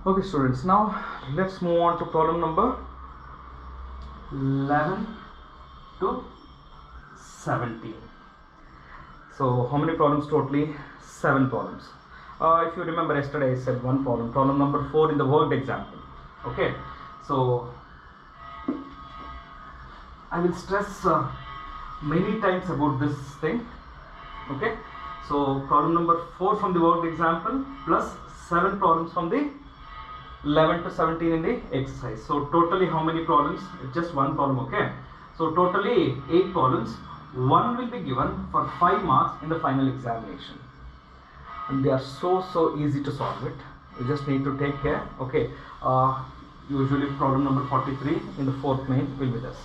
Okay students, now let's move on to problem number 11 to 17. So how many problems totally? 7 problems. If you remember yesterday I said one problem number 4 in the worked example. Okay, so I will stress many times about this thing. Okay, so problem number 4 from the worked example plus 7 problems from the 11 to 17 in the exercise. So totally how many problems? Just one problem. Okay, so totally 8 problems. One will be given for 5 marks in the final examination, and they are so easy to solve it. You just need to take care. Okay, usually problem number 43 in the 4th main will be this.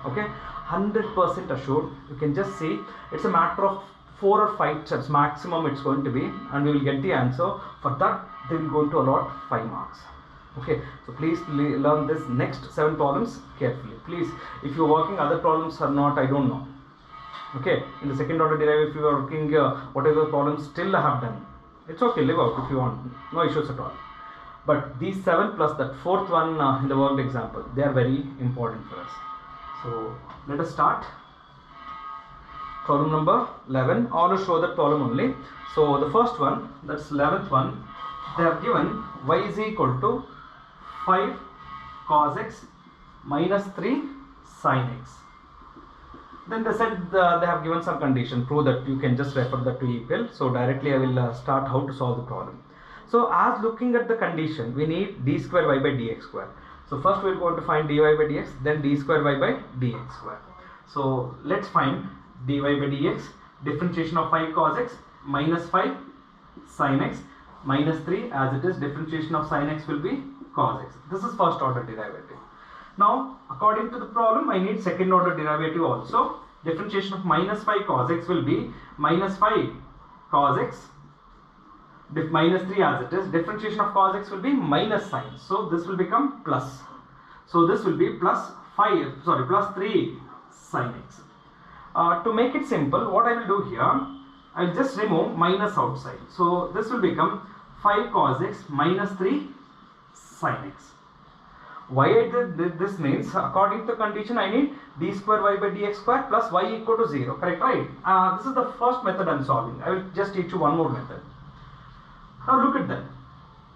Okay, 100% assured. You can just see it's a matter of 4 or 5 steps maximum it's going to be, and we will get the answer. For that they will going to allot 5 marks. Okay, so please learn this next 7 problems carefully. Please, if you're working other problems or not, I don't know. Okay, in the second order derivative, if you are working whatever problems still I have done, it's okay, live out if you want, no issues at all. But these 7 plus that 4th one in the worked example, they are very important for us. So let us start. Problem number 11. I will show that problem only. So the first one, that's 11th one, they have given y is equal to 5 cos x minus 3 sin x. Then they said they have given some condition. Prove that. You can just refer that to EPL. So directly I will start how to solve the problem. So as looking at the condition, we need d square y by dx square. So first we are going to find dy by dx, then d square y by dx square. So let's find dy by dx, differentiation of 5 cos x minus 5 sin x minus 3, as it is differentiation of sin x will be cos x. This is first order derivative. Now according to the problem I need second order derivative also. Differentiation of minus 5 cos x will be minus 5 cos x minus 3, as it is. Differentiation of cos x will be minus sin, so this will become plus. So this will be plus 3 sin x. To make it simple, what I will do here, I will just remove minus outside. So this will become 5 cos x minus 3 sin x. Why I did this means, according to condition I need d square y by dx square plus y equal to 0. Correct, right? This is the first method I am solving. I will just teach you one more method. Now look at that.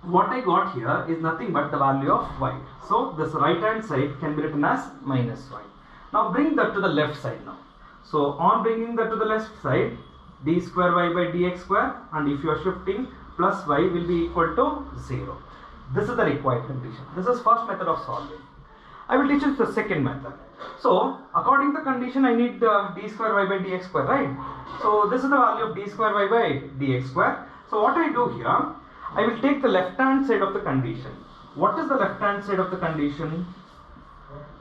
What I got here is nothing but the value of y. So this right hand side can be written as minus y. Now bring that to the left side now. So on bringing that to the left side, d square y by dx square, and if you are shifting, plus y will be equal to 0. This is the required condition. This is first method of solving. I will teach you the second method. So according to the condition I need d square y by dx square, right? So this is the value of d square y by dx square. So what I do here, I will take the left hand side of the condition. What is the left hand side of the condition?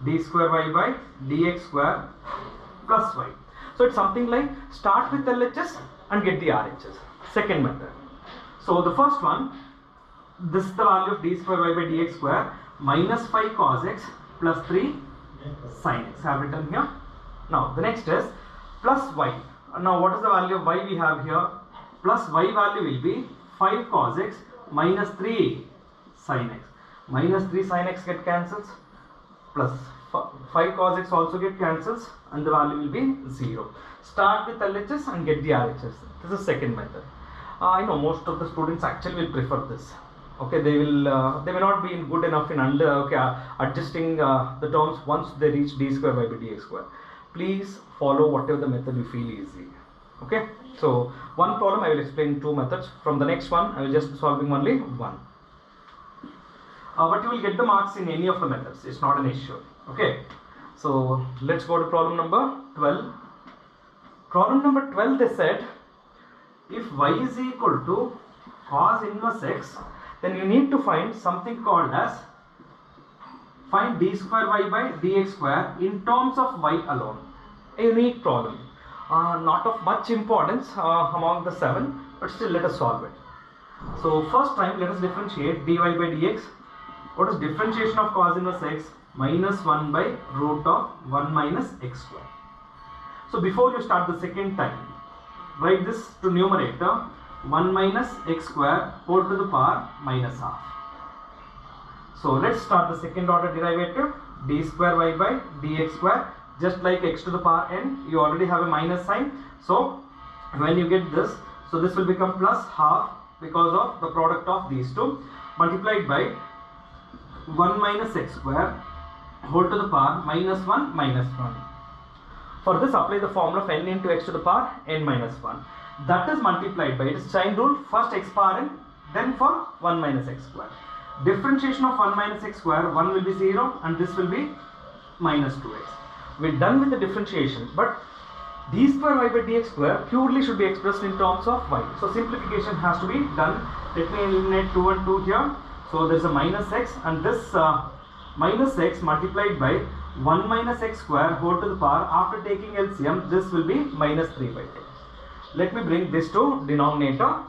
D square y by dx square plus y. So it's something like start with LHS and get the RHS. Second method. So the first one, this is the value of d square y by dx square minus 5 cos x plus 3 sin x. I have written here. Now the next is plus y. Now what is the value of y we have here? Plus y value will be 5 cos x minus 3 sin x. Minus 3 sin x get cancels, plus 5 cos x also get cancels, and the value will be 0. Start with LHS and get the RHS. This is second method. I know most of the students actually will prefer this. Okay, they may not be good enough in adjusting the terms once they reach d square y by dx square. Please follow whatever the method you feel easy. Okay, so one problem I will explain 2 methods. From the next one I will just be solving only one. But you will get the marks in any of the methods. It's not an issue. Okay, so let's go to problem number 12. Problem number 12, they said if y is equal to cos inverse x, then you need to find something called as find d square y by dx square in terms of y alone. A unique problem. Not of much importance among the 7, but still let us solve it. So first time let us differentiate dy by dx. What is differentiation of cos inverse x? Minus 1 by root of 1 minus x square. So before you start the second time, write this to numerator 1 minus x square whole to the power minus half. So let's start the second order derivative, d square y by dx square. Just like x to the power n, you already have a minus sign. So when you get this, so this will become plus half because of the product of these two, multiplied by 1 minus x square whole to the power minus 1 minus 1. For this, apply the formula of n into x to the power n minus 1. That is multiplied by, it is chain rule, first x power n, then for 1 minus x square. Differentiation of 1 minus x square, 1 will be 0 and this will be minus 2x. We're done with the differentiation, but d square y by dx square purely should be expressed in terms of y. So simplification has to be done. Let me eliminate 2 and 2 here. So there's a minus x, and this minus x multiplied by 1 minus x square whole to the power, after taking LCM, this will be minus 3 by 2. Let me bring this to denominator.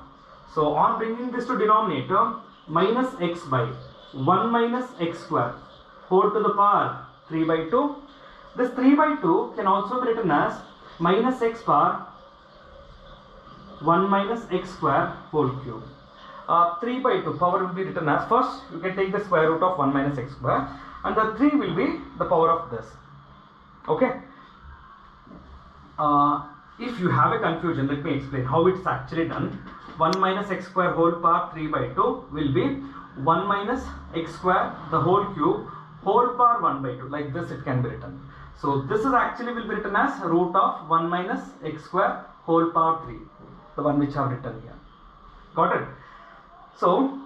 So on bringing this to denominator, minus x by 1 minus x square whole to the power 3 by 2. This 3 by 2 can also be written as minus x power 1 minus x square whole cube. 3 by 2 power will be written as, first you can take the square root of 1 minus x square, and the 3 will be the power of this. Okay. If you have a confusion, let me explain how it's actually done. 1 minus x square whole power 3 by 2 will be 1 minus x square the whole cube whole power 1 by 2. Like this it can be written. So this is actually will be written as root of 1 minus x square whole power 3. The one which I have written here. Got it? So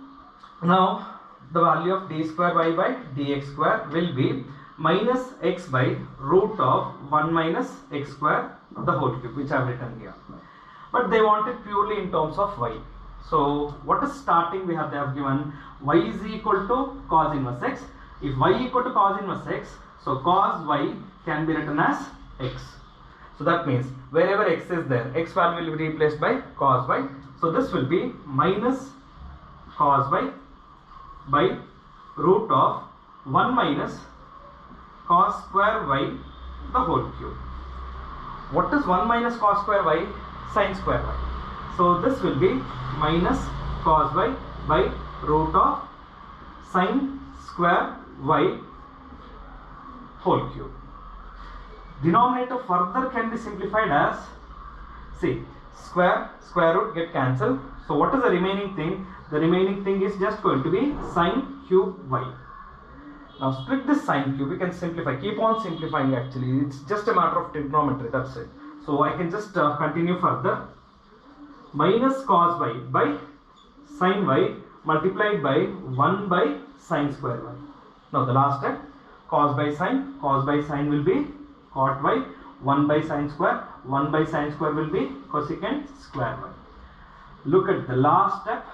now the value of d square y by dx square will be minus x by root of 1 minus x square the whole cube, which I have written here. But they want it purely in terms of y. So what is starting? They have given y is equal to cos inverse x. If y equal to cos inverse x, so cos y can be written as x. So that means wherever x is there, x value will be replaced by cos y. So this will be minus cos y by root of 1 minus cos square y the whole cube. What is 1 minus cos square y? Sin square y. So this will be minus cos y by root of sin square y whole cube. Denominator further can be simplified as, see, square root get cancelled. So what is the remaining thing? The remaining thing is just going to be sin cube y. Now split this sin cube, we can simplify, keep on simplifying actually, it's just a matter of trigonometry, that's it. So I can just continue further. Minus cos y by sin y multiplied by 1 by sin square y. Now the last step, cos by sin will be cot y, 1 by sin square will be cosecant square y. Look at the last step,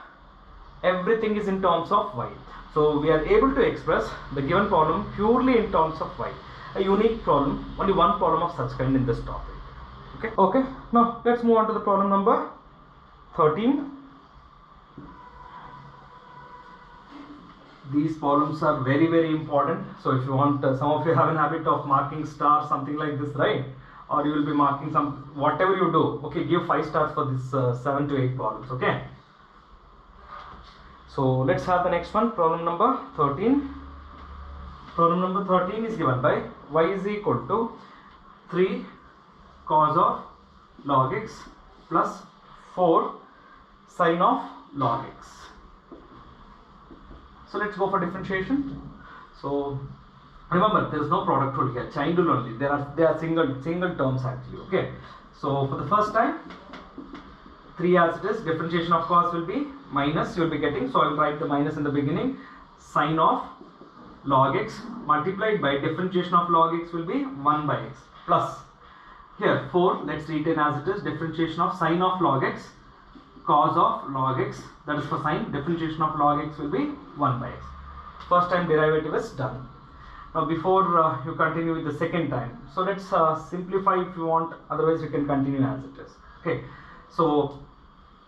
everything is in terms of y. So we are able to express the given problem purely in terms of y. A unique problem, only one problem of such kind in this topic. Okay. Now let's move on to the problem number 13. These problems are very, very important. So if you want, some of you have an habit of marking stars, something like this, right? Or you will be marking some, whatever you do. Okay, give 5 stars for this 7 to 8 problems. Okay. So let's have the next one, problem number 13. Problem number 13 is given by y is equal to 3 cos of log x plus 4 sin of log x. So let's go for differentiation. So remember, there is no product rule here, chain rule only. They are single terms actually. Okay. So for the first time, 3 as it is, differentiation of course will be minus, you will be getting, so I will write the minus in the beginning, sin of log x multiplied by differentiation of log x will be 1 by x plus, here 4, let's retain as it is, differentiation of sin of log x cos of log x, that is for sin, differentiation of log x will be 1 by x. First time derivative is done. Now before you continue with the second time, so let's simplify if you want, otherwise you can continue as it is. Okay, so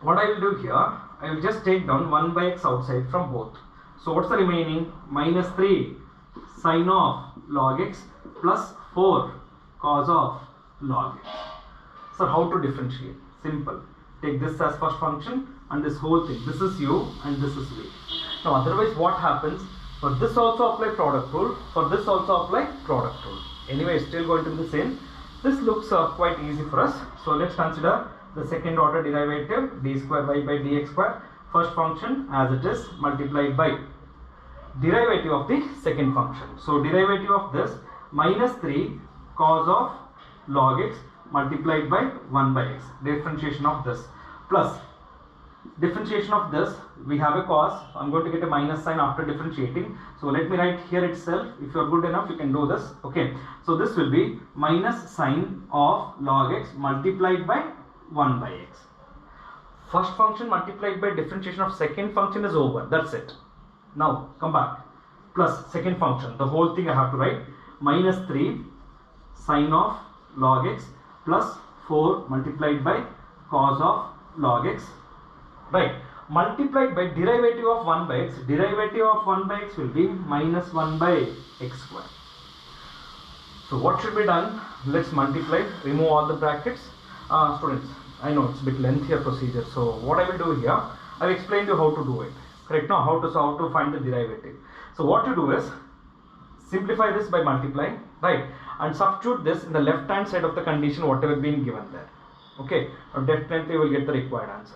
what I will do here, I will just take down 1 by x outside from both. So what's the remaining? Minus 3 sin of log x plus 4 cos of log x. So how to differentiate? Simple. Take this as first function and this whole thing. This is u and this is v. Now otherwise what happens? For this also apply product rule. For this also apply product rule. Anyway, it's still going to be the same. This looks quite easy for us. So let's consider the second order derivative d square y by dx square. First function as it is multiplied by derivative of the second function. So derivative of this minus 3 cos of log x multiplied by 1 by x. Differentiation of this plus differentiation of this, we have a cos. I'm going to get a minus sign after differentiating. So let me write here itself. If you are good enough, you can do this. Okay. So this will be minus sign of log x multiplied by 1 by x. First function multiplied by differentiation of second function is over. That's it. Now come back. Plus second function. The whole thing I have to write. Minus 3 sine of log x plus 4 multiplied by cos of log x. Right, multiplied by derivative of 1 by x. Derivative of 1 by x will be minus 1 by x square. So what should be done? Let's multiply, remove all the brackets. Students, I know it's a bit lengthier procedure. So what I will do here, I will explain to you how to do it. Correct? Now how to find the derivative. So what you do is simplify this by multiplying, right? And substitute this in the left hand side of the condition whatever been given there. Okay, or definitely you will get the required answer.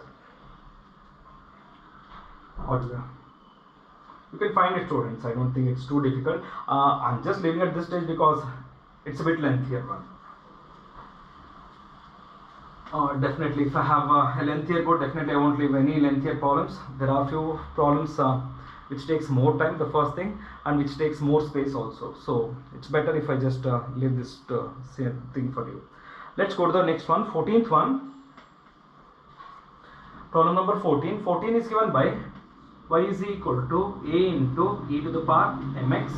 You can find it, students. I don't think it's too difficult. I'm just leaving at this stage because it's a bit lengthier one. Definitely, if I have a lengthier code, definitely I won't leave any lengthier problems. There are few problems which takes more time, the first thing, and which takes more space also. So it's better if I just leave this same thing for you. Let's go to the next one, 14th one. Problem number 14. 14 is given by y is equal to a into e to the power mx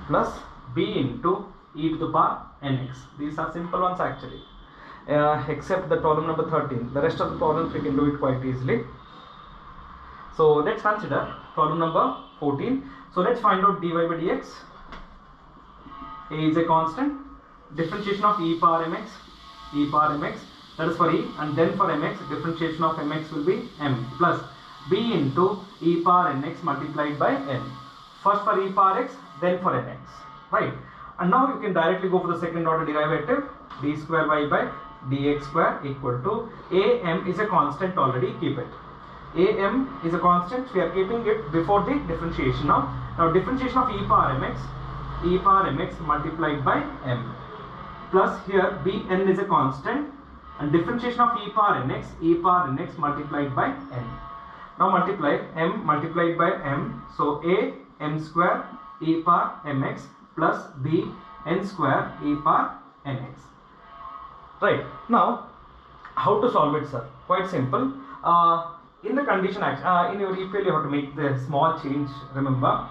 plus b into e to the power nx. These are simple ones actually, except the problem number 13. The rest of the problems we can do it quite easily. So let's consider problem number 14. So let's find out dy by dx. A is a constant. Differentiation of e power mx, that is for e, and then for mx, differentiation of mx will be m plus b into e power nx multiplied by n. First for e power x, then for nx, right? And now you can directly go for the second order derivative, d square y by dx square equal to am is a constant already, keep it. Am is a constant, we are keeping it before the differentiation now. Now differentiation of e power mx multiplied by m plus here bn is a constant and differentiation of e power nx multiplied by n. Now multiply m multiplied by m, so a m square e power mx plus b n square e power nx. Right, now how to solve it, sir? Quite simple. In the condition in your EPL you have to make the small change. Remember,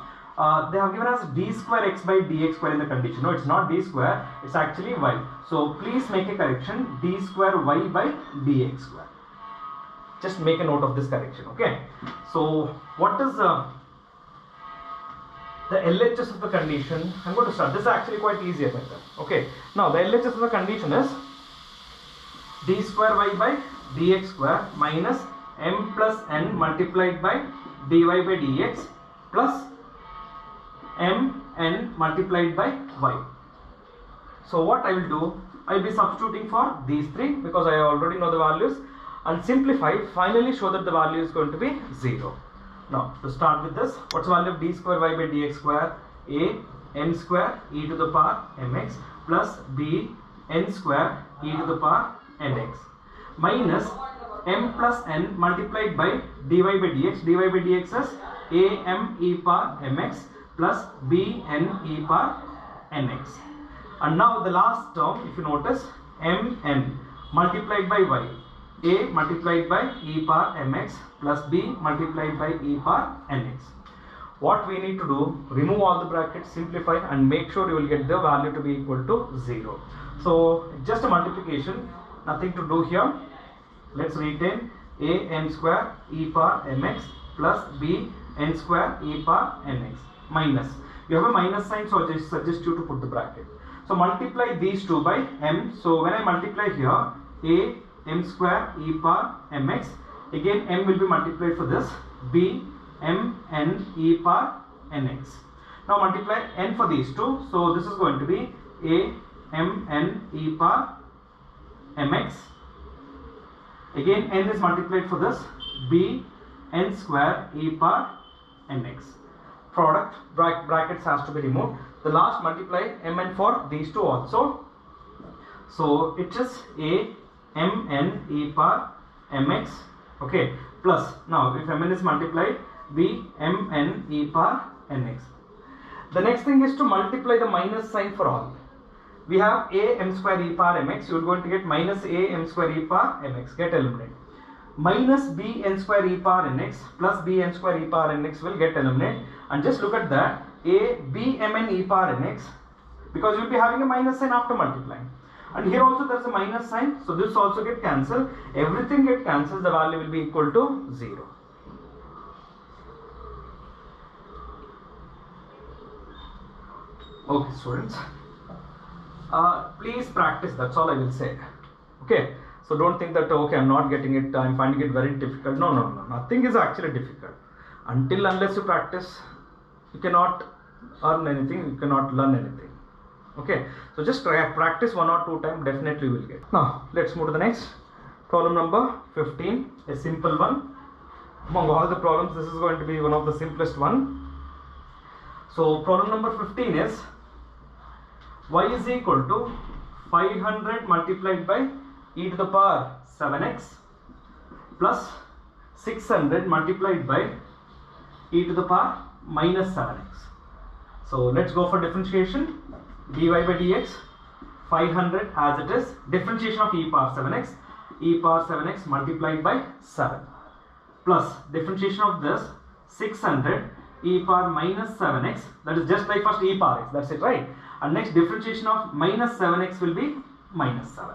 they have given us d square x by dx square in the condition. No, it's not d square, it's actually y. So please make a correction, d square y by dx square. Just make a note of this correction, okay? So what is the LHS of the condition? I'm going to start. This is actually quite easier method. Okay. Now the LHS of the condition is d square y by dx square minus m plus n multiplied by dy by dx plus m n multiplied by y. So what I will do, I will be substituting for these three because I already know the values, and simplify, finally show that the value is going to be 0. Now to start with this, what's the value of d square y by dx square? A n square e to the power mx plus b n square e to the power nx minus m plus n multiplied by dy by dx. dy by dx is a m e power mx plus b n e power nx. And now the last term, if you notice, m n multiplied by y, a multiplied by e power mx plus b multiplied by e power nx. What we need to do, remove all the brackets, simplify, and make sure you will get the value to be equal to 0. So just a multiplication, nothing to do here. Let's retain a n square e power mx plus b n square e power nx minus. You have a minus sign, so I just suggest you to put the bracket. So multiply these two by m. So when I multiply here, a m square e power mx, again m will be multiplied for this, b m n e power nx. Now multiply n for these two. So this is going to be a mn e power mx. Again n is multiplied for this, b n square e power nx. Product brackets has to be removed. The last multiply mn for these two also. So it is a mn e power mx, okay, plus now if mn is multiplied, b mn e power nx. The next thing is to multiply the minus sign for all. We have a m square e power mx, you are going to get minus a m square e power mx, get eliminated. Minus b n square e power nx plus b n square e power nx will get eliminated, and just look at that, a b mn e power nx, because you will be having a minus sign after multiplying, and here also there is a minus sign, so this also get cancelled, everything get cancelled, the value will be equal to 0. Okay students, please practice, that's all I will say. Okay, so don't think that okay, I'm not getting it, I'm finding it very difficult. No, nothing is actually difficult. Unless you practice, you cannot earn anything, you cannot learn anything. Okay, so just practice 1 or 2 times, definitely you will get. Now let's move to the next problem number 15, a simple one. Among all the problems, this is going to be one of the simplest one. So problem number 15 is y is equal to 500 multiplied by e to the power 7x plus 600 multiplied by e to the power minus 7x. So let's go for differentiation. Dy by dx, 500 as it is, differentiation of e power 7x multiplied by 7, plus differentiation of this 600 e power minus 7x, that is just like first e power x, that's it, right? And next differentiation of minus 7x will be minus 7.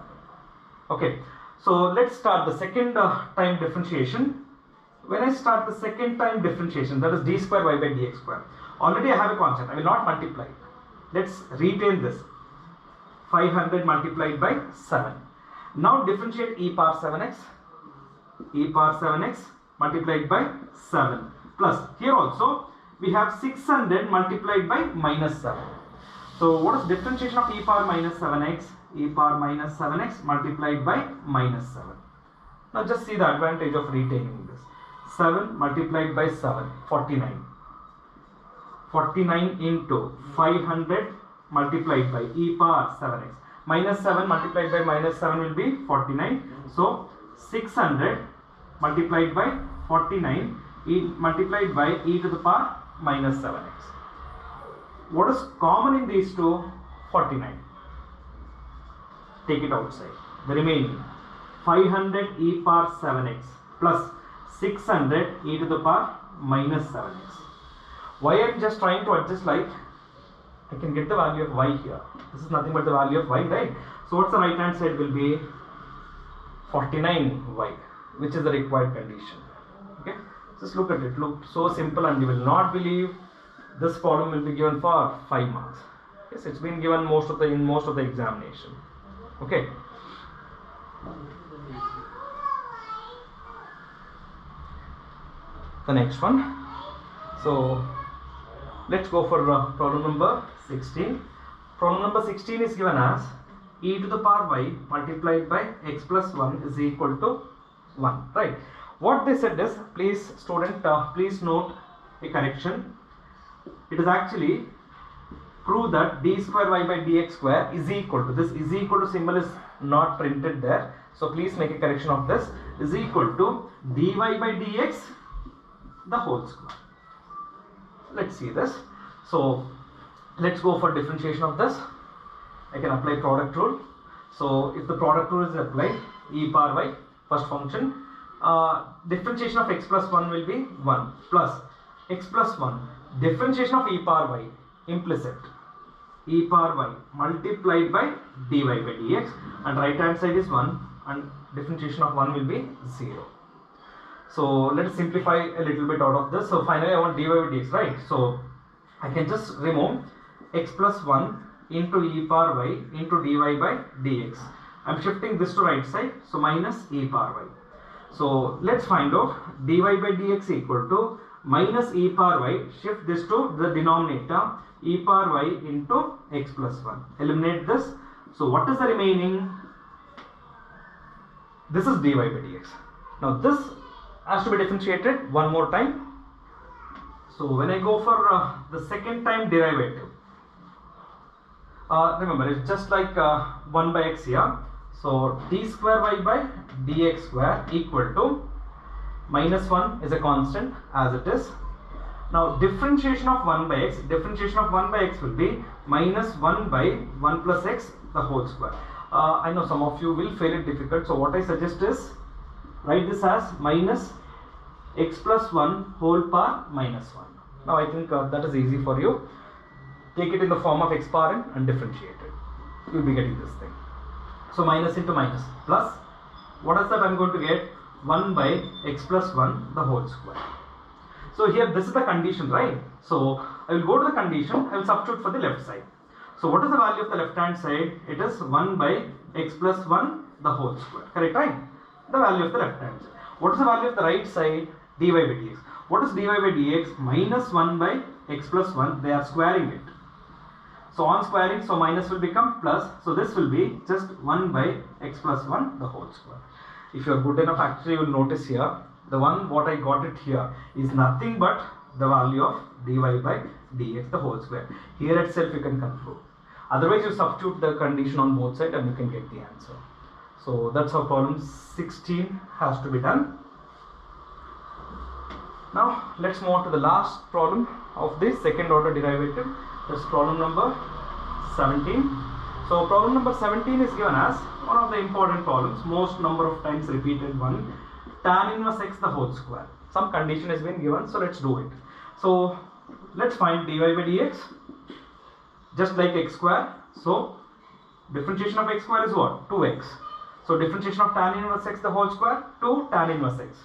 Okay, so let's start the second time differentiation. When I start the second time differentiation, that is d square y by dx square, already I have a constant, I will not multiply. Let's retain this, 500 multiplied by 7. Now differentiate e power 7x multiplied by 7, plus here also we have 600 multiplied by minus 7. So what is differentiation of e power minus 7x? E power minus 7x multiplied by minus 7. Now just see the advantage of retaining this. 7 multiplied by 7, 49. 49 into 500 multiplied by e power 7x. Minus 7 multiplied by minus 7 will be 49. So 600 multiplied by 49 multiplied by e to the power minus 7x. What is common in these two? 49. Take it outside. The remaining 500 e power 7x plus 600 e to the power minus 7x. Why I am just trying to adjust, like I can get the value of y here. This is nothing but the value of y, right? So what's the right hand side will be 49y, which is the required condition. Okay, just look at it. Look so simple, and you will not believe this problem will be given for 5 marks. Yes, it's been given in most of the examination. Okay. The next one. So let's go for problem number 16. Problem number 16 is given as e to the power y multiplied by x plus 1 is equal to 1, right? What they said is, please student, please note a correction. It is actually prove that d square y by dx square is equal to, this is equal to symbol is not printed there, so please make a correction of this, is equal to dy by dx the whole square. Let's see this. So let's go for differentiation of this. I can apply product rule. So if the product rule is applied, e power y, first function, differentiation of x plus 1 will be 1 plus x plus 1, differentiation of e power y, implicit, e power y multiplied by dy by dx, and right hand side is 1 and differentiation of 1 will be 0. So let's simplify a little bit out of this. So finally I want dy by dx, right? So I can just remove x plus 1 into e power y into dy by dx. I'm shifting this to right side, so minus e power y. So let's find out dy by dx equal to minus e power y, shift this to the denominator, e power y into x plus 1. Eliminate this. So what is the remaining? This is dy by dx. Now this has to be differentiated one more time. So when I go for the second time derivative, remember it's just like 1 by x here. So d square y by dx square equal to minus 1 is a constant as it is. Now differentiation of 1 by x, will be minus 1 by 1 plus x the whole square. I know some of you will find it difficult, so what I suggest is write this as minus x plus 1 whole power minus 1. Now I think that is easy for you. Take it in the form of x power n and differentiate it. You will be getting this thing. So minus into minus plus, what is that? I am going to get 1 by x plus 1 the whole square. So here this is the condition, right? So I will go to the condition, I will substitute for the left side. So what is the value of the left hand side? It is 1 by x plus 1 the whole square. Correct, right? The value of the left hand side. What is the value of the right side? Dy by dx. What is dy by dx? Minus 1 by x plus 1. They are squaring it. So on squaring, so minus will become plus. So this will be just 1 by x plus 1 the whole square. If you are good enough, actually you will notice here, the one what I got it here is nothing but the value of dy by dx the whole square. Here itself you can conclude. Otherwise you substitute the condition on both sides and you can get the answer. So that's how problem 16 has to be done. Now let's move on to the last problem of this second order derivative. That's problem number 17. So problem number 17 is given as one of the important problems, most number of times repeated one, tan inverse x the whole square. Some condition has been given, so let's do it. So let's find dy by dx, just like x square. So differentiation of x square is what? 2x. So differentiation of tan inverse x the whole square, 2 tan inverse x,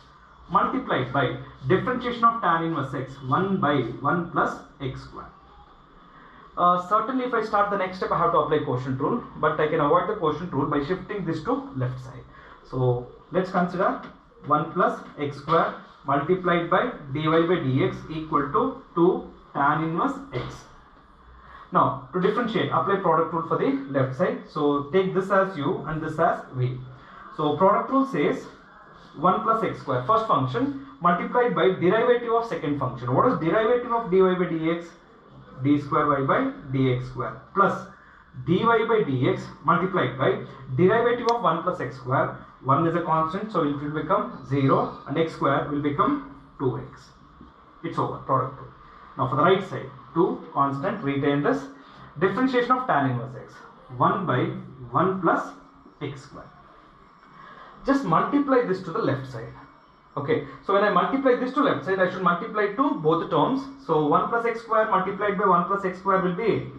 multiplied by differentiation of tan inverse x, 1 by 1 plus x square. Certainly if I start the next step, I have to apply quotient rule, but I can avoid the quotient rule by shifting this to left side. So let's consider 1 plus x square multiplied by dy by dx equal to 2 tan inverse x. Now to differentiate, apply product rule for the left side. So take this as u and this as v. So product rule says 1 plus x square, first function, multiplied by derivative of second function. What is derivative of dy by dx? D square y by dx square plus dy by dx multiplied by derivative of 1 plus x square. 1 is a constant, so it will become 0 and x square will become 2x. It's over, product rule. Now for the right side, 2 constant, retain this, differentiation of tan inverse x, 1 by 1 plus x square. Just multiply this to the left side. Okay, so when I multiply this to left side, I should multiply to both terms. So 1 plus x square multiplied by 1 plus x square will be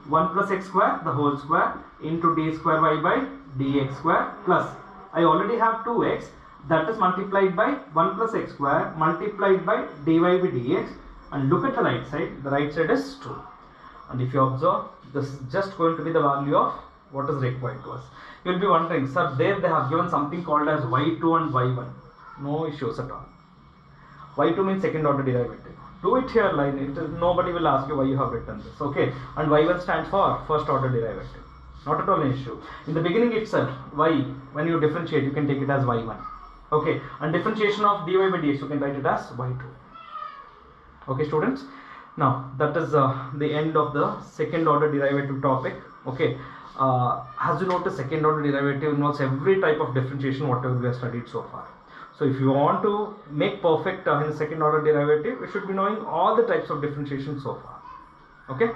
1 plus x square the whole square into d square y by dx square plus, I already have 2x, that is multiplied by 1 plus x square multiplied by dy by dx, and look at the right side is 2. And if you observe, this is just going to be the value of what is required to us. You will be wondering, sir, there they have given something called as y2 and y1. No issues at all. y2 means second order derivative. Do it here line. Nobody will ask you why you have written this. Okay. And y1 stands for first order derivative. Not at all an issue. In the beginning itself, y, when you differentiate, you can take it as y1. Okay. And differentiation of dy by dx, you can write it as y2. Okay, students. Now that is the end of the second order derivative topic. Okay. As you notice, second order derivative involves every type of differentiation whatever we have studied so far. So if you want to make perfect in the second order derivative, you should be knowing all the types of differentiation so far. Okay.